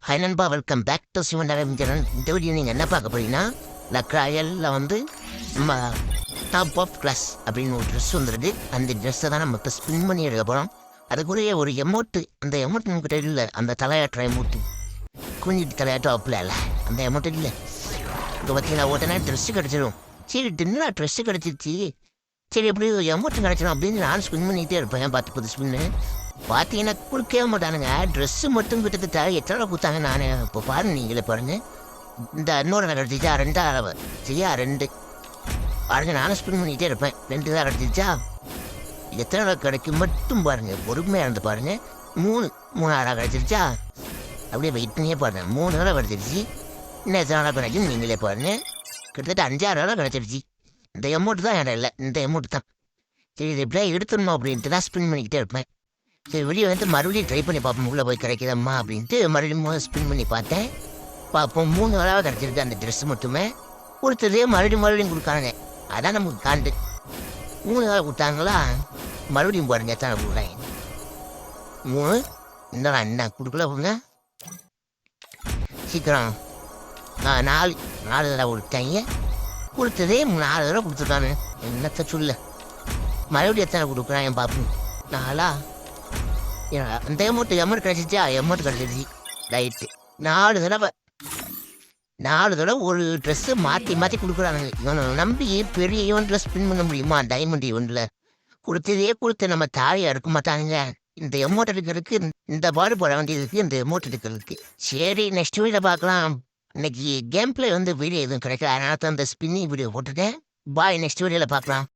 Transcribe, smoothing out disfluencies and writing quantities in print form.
High நண்பா, welcome back to Sivan ரவிச்சரன். இந்த video நீங்கள் என்ன பார்க்க போறீங்கன்னா, லக்ராயலில் வந்து நம்ம டாப் ஆஃப் கிளாஸ் அப்படின்னு ஒரு ட்ரெஸ் வந்துடுது. அந்த ட்ரெஸ்ஸை தான் நம்ம இப்போ ஸ்பின் பண்ணி எடுக்க போகிறோம். அதுக்குரிய ஒரு எமௌண்ட்டு, அந்த எமௌண்ட் நமக்கு இல்லை, அந்த தலையாட்டுற எமௌண்ட்டு குஞ்சிட்டு தலையாட்டம் அப்பல இல்லை, அந்த எமௌண்ட் இல்லை. இப்போ பார்த்தீங்கன்னா உடனே ட்ரெஸ்ஸு கிடச்சிடும். சரி தின்னா ட்ரெஸ்ஸு கிடச்சிருச்சு, சரி எப்படி எமௌண்ட் கிடச்சிடும் அப்படின்னு நான் ஸ்பின் பண்ணிகிட்டே இருப்பேன். பார்த்து ஸ்பின்னு பார்த்தீங்கன்னா கொடுக்கவே மாட்டானுங்க. ட்ரெஸ்ஸு மட்டும் கிட்டத்தட்ட எத்தனை கொடுத்தாங்க. நான் இப்போ பாருங்க, நீங்களே பாருங்க. இந்த இன்னொரு கிடச்சிச்சா 2 சரியா 2 பாருங்க. நானும் ஸ்பின் பண்ணிகிட்டே இருப்பேன். 2 தான் கிடச்சிச்சா. எத்தனை கிடைக்கும் மட்டும் பாருங்க, பொறுமையாக இருந்து பாருங்க. 3 கிடச்சிருச்சா. அப்படியே வெயிட் பண்ணியே பாருங்க. 3 தடவை கிடச்சிருச்சு. இன்னும் எத்தனை கிடைக்கும் நீங்களே பாருங்க. கிட்டத்தட்ட 5-6 கிடச்சிருச்சு. இந்த எமௌண்ட் தான் இடம் இல்லை, இந்த எமௌண்ட் தான். சரி இது எப்படியா எடுத்துடணும் அப்படின்ட்டு தான் ஸ்பின் பண்ணிக்கிட்டே இருப்பேன். சரி வெளியே வந்து மறுபடியும் ட்ரை பண்ணி பார்ப்போம், உள்ளே போய் கிடைக்குதம்மா அப்படின்ட்டு மறுபடியும் ஸ்பின் பண்ணி பார்த்தேன். பார்ப்போம் 3 தடவை கிடச்சிருக்கு அந்த ட்ரெஸ் மட்டுமே. கொடுத்ததே மறுபடியும் கொடுக்காங்க. அதான் நமக்கு காண்டு. 3 தடவை கொடுத்தாங்களா, மறுபடியும் பாருங்க எத்தனை கொடுக்குறாங்க. 3 என்னடா என்ன கொடுக்கல போங்க சீக்கிரம். 4 தடவை கொடுத்தாங்க. கொடுத்ததே 4 தடவை கொடுத்துருக்கானு. என்னத்த சொல்ல, மறுபடியும் எத்தனை கொடுக்குறான் பார்ப்போம். 4 அந்த எமௌண்ட் கிடச்சிச்சா. எமௌண்ட் கிடச்சிருச்சு ரைட்டு. 4 தடவை ஒரு ட்ரெஸ்ஸு மாற்றி கொடுக்குறானுங்க. இவனை நம்பி பெரிய ஈவெண்ட்டில் ஸ்பின் பண்ண முடியுமா? டைமண்ட் ஈவெண்ட்டில் கொடுத்ததே கொடுத்து நம்ம தாலியாக இருக்க மாட்டாங்க. இந்த எமௌண்ட் எடுக்கிறதுக்கு இந்த பாடுபட வேண்டியதுக்கு இந்த எமௌண்ட் எடுக்கிறதுக்கு. சரி நெக்ஸ்ட் வீடியோ பார்க்கலாம். இன்னைக்கு கேம் பிளே வந்து வீடியோ எதுவும் கிடைக்கல, அதனால தான் அந்த ஸ்பின்னிங் வீடியோ போட்டுட்டேன். பாய், நெக்ஸ்ட் வீடியோவில் பார்க்கலாம்.